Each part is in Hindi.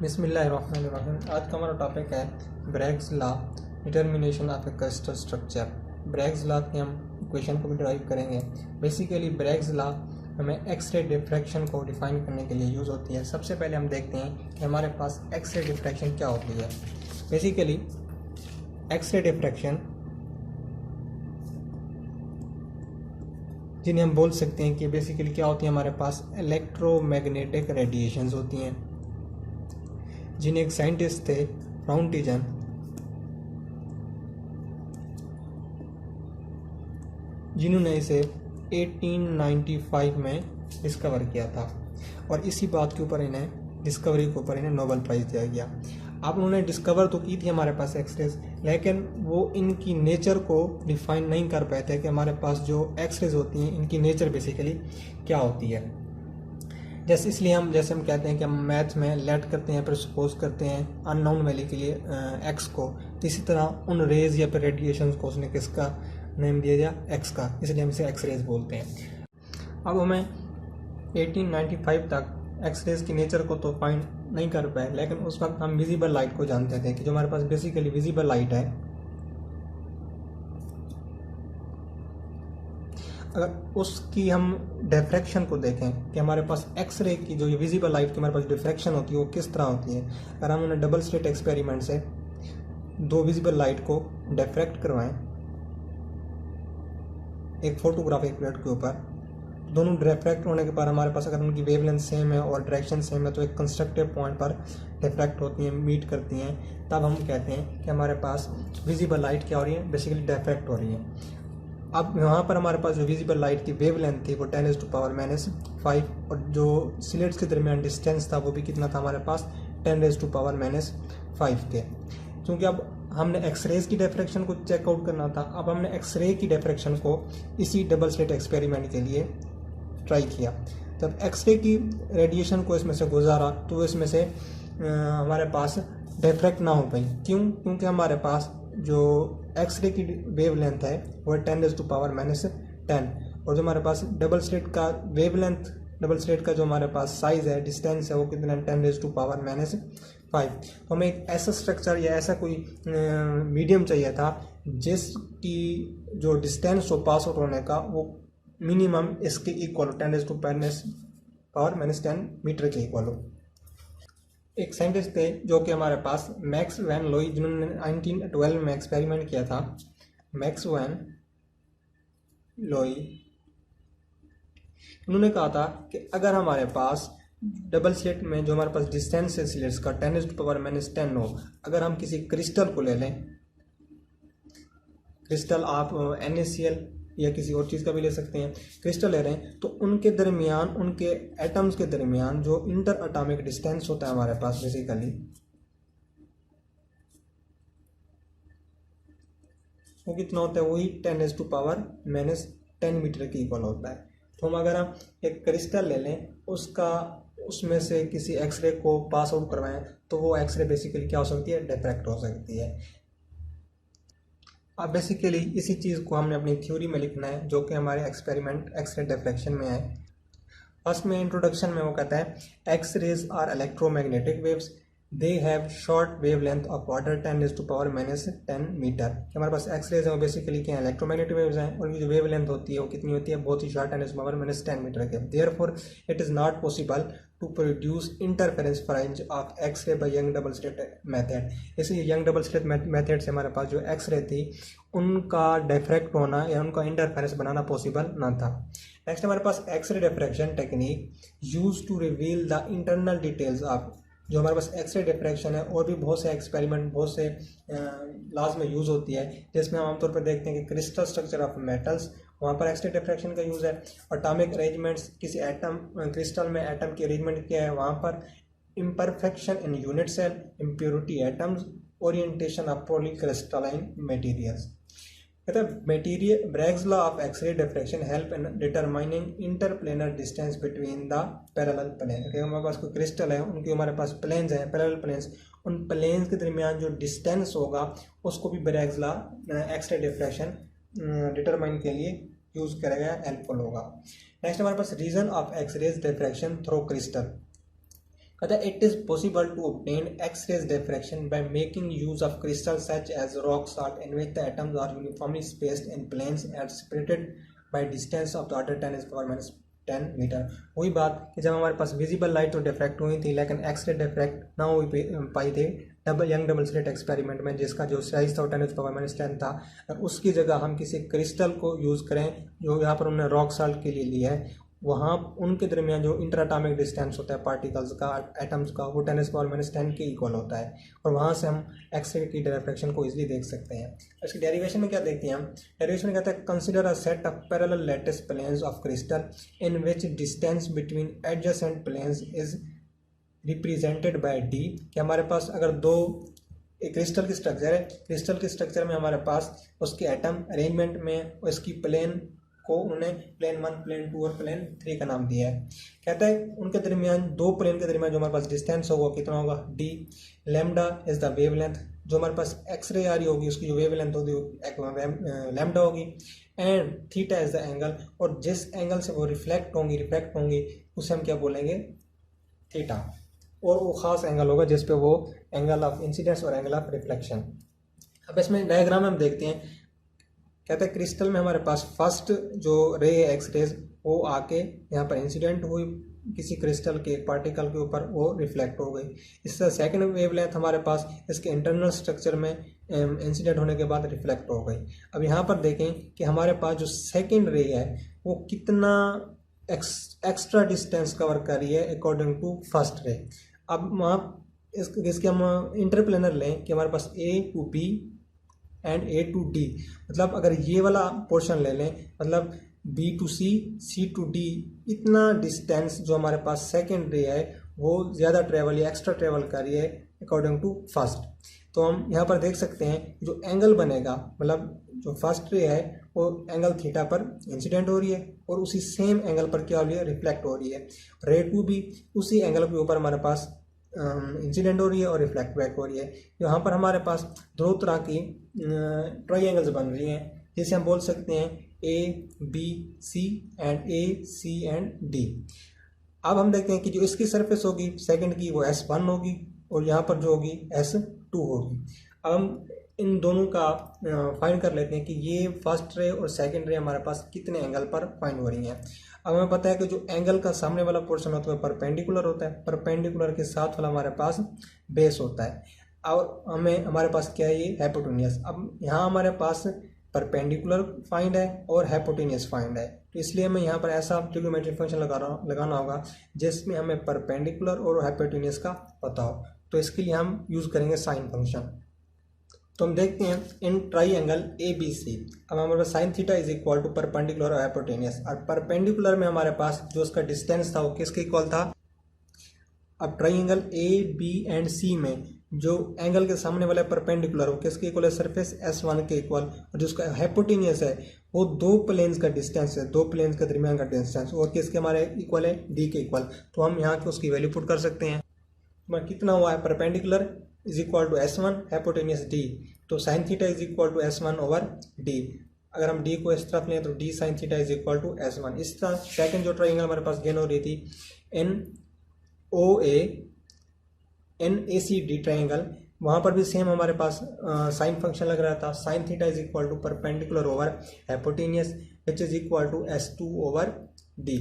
बिस्मिल्लाहिर्रहमानिर्रहीम। आज का हमारा टॉपिक है Bragg's law, determination of A crystal structure. Bragg's law के हम इक्वेशन को भी डिराइव करेंगे। बेसिकली ब्रैग्स लॉ हमें एक्स-रे डिफ्रैक्शन को डिफाइन करने के लिए यूज़ होती है। सबसे पहले हम देखते हैं कि हमारे पास एक्स-रे डिफ्रैक्शन क्या होती है। बेसिकली एक्स-रे डिफ्रैक्शन जिन्हें हम बोल सकते हैं कि बेसिकली क्या होती है, हमारे पास इलेक्ट्रोमैग्नेटिक रेडिएशंस होती हैं, जिन्हें एक साइंटिस्ट थे राउंटिजन, जिन्होंने इसे 1895 में डिस्कवर किया था और इसी बात के ऊपर इन्हें डिस्कवरी के ऊपर इन्हें नोबेल प्राइज़ दिया गया। अब उन्होंने डिस्कवर तो की थी हमारे पास एक्सरेज, लेकिन वो इनकी नेचर को डिफाइन नहीं कर पाए थे कि हमारे पास जो एक्सरेज होती हैं इनकी नेचर बेसिकली क्या होती है। इसलिए हम कहते हैं कि हम मैथ में लेट करते हैं, फिर सपोज करते हैं अननोन वैल्यू के लिए एक्स को, तो इसी तरह उन रेज या फिर रेडिएशन को उसने किसका नेम दिया गया, एक्स का, इसलिए हम इसे एक्स रेज बोलते हैं। अब हमें 1895 तक एक्स रेज की नेचर को तो फाइंड नहीं कर पाए, लेकिन उस वक्त हम विजिबल लाइट को जानते थे कि जो हमारे पास बेसिकली विजिबल लाइट है, अगर उसकी हम डिफ्रैक्शन को देखें कि हमारे पास एक्सरे की जो विजिबल लाइट की हमारे पास डिफ्रैक्शन होती है वो किस तरह होती है। अगर हम उन्हें डबल स्लिट एक्सपेरिमेंट से दो विजिबल लाइट को डिफ्रैक्ट करवाएं एक फोटोग्राफिक प्लेट के ऊपर, दोनों डिफ्रैक्ट होने के बाद हमारे पास अगर उनकी वेवलेंथ सेम है और डायरेक्शन सेम है तो एक कंस्ट्रक्टिव पॉइंट पर डिफ्रैक्ट होती हैं, मीट करती हैं, तब हम कहते हैं कि हमारे पास विजिबल लाइट क्या हो रही है, बेसिकली डिफ्रैक्ट हो रही है। अब यहाँ पर हमारे पास जो विजिबल लाइट की वेवलेंथ थी वो 10⁻⁻5 और जो स्लिट्स के दरमियान डिस्टेंस था वो भी कितना था हमारे पास 10⁻⁻5 थे। क्योंकि अब हमने एक्सरेज की डिफ्रैक्शन को चेकआउट करना था, अब हमने एक्सरे की डिफ्रैक्शन को इसी डबल स्लिट एक्सपेरिमेंट के लिए ट्राई किया। जब एक्सरे की रेडिएशन को इसमें से गुजारा तो इसमें से हमारे पास डिफ्रैक्ट ना हो पाई। क्योंकि हमारे पास जो एक्सरे की वेवलेंथ है वो 10⁻10 और जो हमारे पास डबल स्लिट का वेवलेंथ, डबल स्लिट का जो हमारे पास साइज है, डिस्टेंस है, वो कितना 10⁻⁵। तो हमें एक ऐसा स्ट्रक्चर या ऐसा कोई मीडियम चाहिए था जिसकी जो डिस्टेंस हो पास आउट होने का वो मिनिमम इसके इक्वल हो, 10⁻10 मीटर के इक्वल हो। एक साइंटिस्ट थे जो कि हमारे पास मैक्स वैन लोई, जिन्होंने 1912 में एक्सपेरिमेंट किया था। मैक्स वैन लोई, उन्होंने कहा था कि अगर हमारे पास डबल स्लिट में जो हमारे पास डिस्टेंस है स्लिट्स का 10⁻10 हो, अगर हम किसी क्रिस्टल को ले लें, क्रिस्टल आप NaCl या किसी और चीज़ का भी ले सकते हैं, क्रिस्टल ले रहे हैं, तो उनके दरमियान, उनके एटम्स के दरमियान जो इंटर एटॉमिक डिस्टेंस होता है हमारे पास बेसिकली, वो कितना होता है, वही 10⁻10 मीटर के इक्वल होता है। तो अगर हम एक क्रिस्टल ले लें, उसमें से किसी एक्सरे को पास आउट करवाएं तो वो एक्सरे बेसिकली क्या हो सकती है, डिफ्रैक्ट हो सकती है। अब बेसिकली इसी चीज़ को हमने अपनी थ्योरी में लिखना है जो कि हमारे एक्सपेरिमेंट एक्सरे डिफ्रैक्शन में है। फर्स्ट में इंट्रोडक्शन में वो कहता है x rays are electromagnetic waves, they have short wavelength of order 10⁻10 metre. हमारे पास एक्सरेज है वो बेसिकली क्या है, इलेक्ट्रोमैग्नेटिक वेव्स हैं और उनकी जो वेवलेंथ होती है वो कितनी होती है, बहुत ही शॉर्ट, 10⁻10 मीटर के। Therefore it is not possible to produce interference fringes of X-ray by Young double slit method. इसलिए यंग डबल स्लिट मेथड से हमारे पास जो एक्सरे थी उनका डिफ्रैक्ट होना या उनका इंटरफेरेंस बनाना पॉसिबल ना था। नेक्स्ट हमारे पास X-ray diffraction technique use to reveal the internal details of, जो हमारे पास एक्सरे डिफ्रैक्शन है और भी बहुत से एक्सपेरिमेंट, बहुत से लॉज में यूज़ होती है, जिसमें हम आमतौर पर देखते हैं कि क्रिस्टल स्ट्रक्चर ऑफ मेटल्स, वहाँ पर एक्सरे डिफ्रैक्शन का यूज़ है। एटॉमिक अरेंजमेंट्स, किसी एटम, क्रिस्टल में एटम की अरेंजमेंट क्या है, वहाँ पर imperfection in unit cell, impurity atoms, orientation of polycrystalline materials. कहते हैं material Bragg's law of X ray diffraction help in determining interplanar distance between the parallel plane. हमारे पास कोई क्रिस्टल है, उनके हमारे पास प्लेन्स हैं, पैरेलल प्लेन्स, उन प्लेन्स के दरमियान जो डिस्टेंस होगा उसको भी Bragg's law X-ray diffraction determine के लिए यूज़ करेगा, हेल्पफुल होगा। नेक्स्ट हमारे पास reason of X-rays diffraction through crystal. कहता है it is possible to obtain X-rays diffraction by making use of crystal such as rock salt in which the atoms are uniformly spaced in planes and separated by distance of the order 10⁻⁻10 meter. वही बात कि जब हमारे पास विजिबल लाइट तो डिफ्रैक्ट हुई थी, लेकिन एक्सरे डिफ्रैक्ट ना हो पाई थी यंग डबल स्लिट एक्सपेरिमेंट में, जिसका जो साइज था 10⁻⁻10 था। और उसकी जगह हम किसी क्रिस्टल को यूज़ करें जो यहाँ पर उन्होंने रॉक सॉल्ट के लिए लिया है, वहाँ उनके दरमियान जो इंटरएटॉमिक डिस्टेंस होता है पार्टिकल्स का, एटम्स का, वो 10⁻⁻10 के इक्वल होता है। और वहाँ से हम एक्सरे की डिफ्रैक्शन को इजीली देख सकते हैं। इसकी डेरिवेशन में क्या देखते हैं हम? डेरिवेशन में कहते हैं consider a set of parallel lattice planes of crystal in which distance between adjacent planes is represented by D. कि हमारे पास अगर दो एक क्रिस्टल की स्ट्रक्चर है, क्रिस्टल के स्ट्रक्चर में हमारे पास उसके एटम अरेंजमेंट में उसकी प्लेन को उन्हें प्लेन 1, प्लेन 2 और प्लेन 3 का नाम दिया है। कहता है उनके दरमियान, दो प्लेन के दरमियान जो हमारे पास डिस्टेंस होगा कितना होगा? D. Lambda is the wavelength, जो हमारे पास एक्सरे आ रही होगी उसकी जो वेवलेंथ होगी लैम्डा होगी। And theta is the angle, और जिस एंगल से वो रिफ्लेक्ट होंगी उसे हम क्या बोलेंगे? थीटा। और वो खास एंगल होगा जिस पे वो एंगल ऑफ इंसिडेंस और एंगल ऑफ रिफ्लेक्शन। अब इसमें डायग्राम हम देखते हैं। कहते हैं क्रिस्टल में हमारे पास फर्स्ट जो रे है एक्स रेज, वो आके यहाँ पर इंसिडेंट हुई किसी क्रिस्टल के पार्टिकल के ऊपर, वो रिफ्लेक्ट हो गई। इससे सेकंड वेवलेंथ हमारे पास इसके इंटरनल स्ट्रक्चर में इंसिडेंट होने के बाद रिफ्लेक्ट हो गई। अब यहाँ पर देखें कि हमारे पास जो सेकंड रे है वो कितना एक्स्ट्रा डिस्टेंस कवर कर रही है अकॉर्डिंग टू फर्स्ट रे। अब वहाँ इसके हम इंटरप्लेनर लें कि हमारे पास A to B and A to D, मतलब अगर ये वाला पोर्शन ले लें, मतलब B to C, C to D, इतना डिस्टेंस जो हमारे पास सेकेंड रे है वो ज़्यादा ट्रेवल या एक्स्ट्रा ट्रेवल कर रही है अकॉर्डिंग टू फर्स्ट। तो हम यहाँ पर देख सकते हैं जो एंगल बनेगा, मतलब जो फर्स्ट रे है वो एंगल थीटा पर इंसिडेंट हो रही है और उसी सेम एंगल पर क्या हो रही है? रिफ्लेक्ट हो रही है। रे टू भी उसी एंगल के ऊपर हमारे पास इंसिडेंट हो रही है और रिफ्लेक्ट बैक हो रही है। यहाँ पर हमारे पास दो तरह की ट्राइंगल्स बन रही हैं, जिसे हम बोल सकते हैं A B C and A C and D. अब हम देखते हैं कि जो इसकी सरफेस होगी सेकंड की वो S1 होगी और यहाँ पर जो होगी S2 होगी। अब हम इन दोनों का फाइंड कर लेते हैं कि ये फर्स्ट रे और सेकंड रे हमारे पास कितने एंगल पर फाइंड हो रही हैं। अब हमें पता है कि जो एंगल का सामने वाला पोर्शन होता है परपेंडिकुलर होता है, परपेंडिकुलर के साथ वाला हमारे पास बेस होता है, और हमारे पास क्या है? ये हाइपोटेन्यूस। अब यहाँ हमारे पास परपेंडिकुलर फाइंड है और हाइपोटेन्यूस फाइंड है, तो इसलिए हमें यहाँ पर ऐसा ट्रिग्नोमेट्रिक फंक्शन लगाना होगा जिसमें हमें परपेंडिकुलर और हाइपोटेन्यूस का पता हो। तो इसके लिए हम यूज़ करेंगे साइन फंक्शन। तो हम देखते हैं in triangle A B C, अब हमारे पास sine theta is equal to perpendicular और हाइपोटेन्यूस। और परपेंडिकुलर में हमारे पास जो उसका डिस्टेंस था वो किसके इक्वल था? अब ट्राइंगल ए बी एंड सी में जो एंगल के सामने वाला परपेंडिकुलर हो किसके इक्वल है? सरफेस S1 के इक्वल। और जो उसका हाइपोटेन्यूस है वो दो प्लेन्स का डिस्टेंस है, दो प्लेन्स के दरमियान का डिस्टेंस, और किसके हमारे इक्वल है? डी के इक्वल। तो हम यहाँ की उसकी वैल्यू पुट कर सकते हैं। कितना हुआ है? Perpendicular is equal to S1, hypotenuse D, तो sine theta is equal to S1 over D। अगर हम D को इस तरफ लें तो D sine theta is equal to S1। इस तरह सेकंड जो ट्राइंगल हमारे पास गेन हो रही थी NOA NACD ट्राइंगल, वहाँ पर भी सेम हमारे पास साइन फंक्शन लग रहा था। Sine theta is equal to perpendicular over hypotenuse which is equal to S2 over D।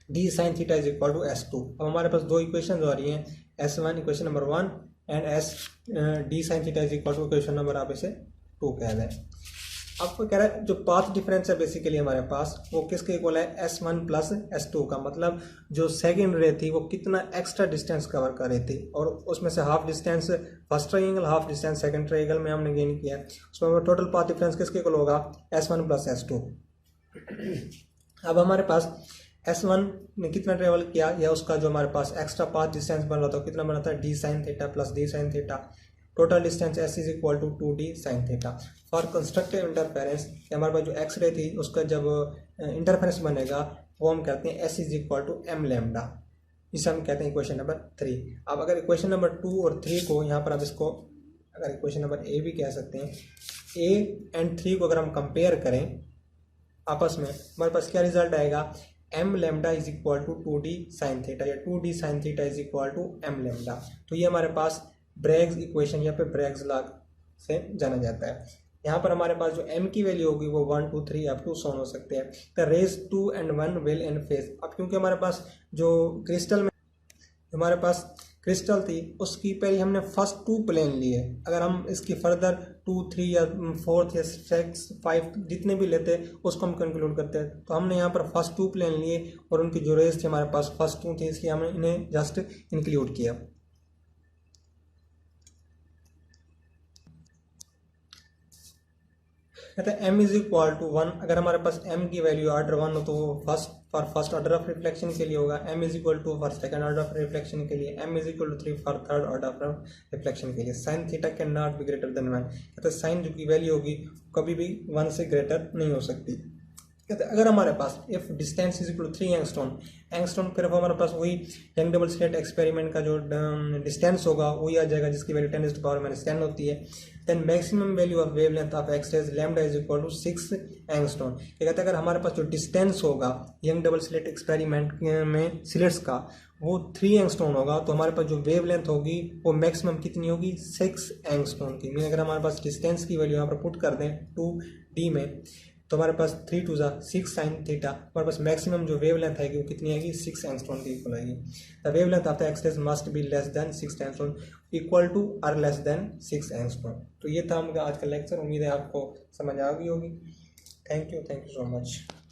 D sine theta is equal to S2। अब हमारे पास दो इक्वेशन आ रही हैं, S1 equation number 1 and D sine theta is equal to equation number आप इसे 2 कह दें। अब कह रहा है जो पाथ डिफरेंस है बेसिकली हमारे पास वो किसके इक्वल है? S1 प्लस S2 का, मतलब जो सेकंड रे थी वो कितना एक्स्ट्रा डिस्टेंस कवर कर रही थी, और उसमें से half distance first triangle, half distance second triangle में हमने गेन किया है। उसमें टोटल पाथ डिफरेंस किसके इक्वल होगा? S1 plus S2। अब हमारे पास S1 ने कितना ट्रेवल किया, या उसका जो हमारे पास एक्स्ट्रा पाथ डिस्टेंस बन रहा था कितना बना था? D sine theta plus D sine theta. Total distance S is equal to 2D sine theta. For constructive interference, हमारे पास जो एक्स रे थी उसका जब इंटरफेरेंस बनेगा वो हम कहते हैं S is equal to M lambda. इसे हम कहते हैं इक्वेशन नंबर 3। अब अगर इक्वेशन नंबर 2 और 3 को यहाँ पर अब इसको अगर इक्वेशन नंबर A भी कह सकते हैं, A एंड 3 को अगर हम कंपेयर करें आपस में, हमारे पास क्या रिजल्ट आएगा? M lambda is equal to 2d sine theta या 2d sine theta is equal to M lambda. तो ये हमारे पास ब्रैग्स इक्वेशन या फिर ब्रैग्स लॉ से जाना जाता है। यहाँ पर हमारे पास जो m की वैल्यू होगी वो 1 2 3 अप टू सोन हो सकते हैं। The rays 2 and 1 will in phase. अब क्योंकि हमारे पास जो क्रिस्टल में हमारे पास क्रिस्टल थी उसकी पहले हमने फर्स्ट 2 प्लेन लिए, अगर हम इसकी फर्दर 2 3 या 4th या 6 5 जितने भी लेते उसको हम कंक्लूड करते हैं। तो हमने यहाँ पर फर्स्ट 2 प्लेन लिए और उनकी जो रेस थी हमारे पास फर्स्ट 2 थी, इसलिए हमने इन्हें जस्ट इंक्लूड किया। कहते हैं m इज इक्वल टू 1। अगर हमारे पास m की वैल्यू ऑर्डर 1 हो तो वो फर्स्ट ऑर्डर ऑफ रिफ्लेक्शन के लिए होगा, m is equal to for second order of reflection के लिए, m is equal to 3 for third order of reflection के लिए। Sine theta can not be greater than 1। कहते हैं साइन जो की वैल्यू होगी कभी भी 1 से ग्रेटर नहीं हो सकती। कहते हैं अगर हमारे पास if distance is equal to 3 angstrom फिर हमारे पास वही यंग डबल स्लिट एक्सपेरिमेंट का जो डिस्टेंस होगा वही आ जाएगा जिसकी वैल्यू 10⁻⁻10 होती है। Then maximum value of wavelength of X rays lambda is equal to 6 angstrom. क्या कहते हैं अगर हमारे पास जो डिस्टेंस होगा यंग डबल स्लिट एक्सपेरिमेंट में स्लिट्स का वो 3 एंगस्ट्रॉन होगा तो हमारे पास जो वेवलेंथ होगी वो मैक्सिमम कितनी होगी 6 एंगस्ट्रॉन की। मीन अगर हमारे पास डिस्टेंस की वैल्यू यहाँ पर पुट कर दें 2d में तो हमारे पास 3 2 6 साइन थीटा, हमारे पास मैक्सिमम जो वेवलेंथ आएगी वो कितनी आएगी 6 एंगस्ट्रॉन की इक्वल आएगी। The wavelength of the X rays must be less than 6 angstrom equal to और लेस देन 6 एंगस्ट्रॉन। तो ये था हमारा आज का लेक्चर, उम्मीद है आपको समझ आ गई होगी। Thank you so much.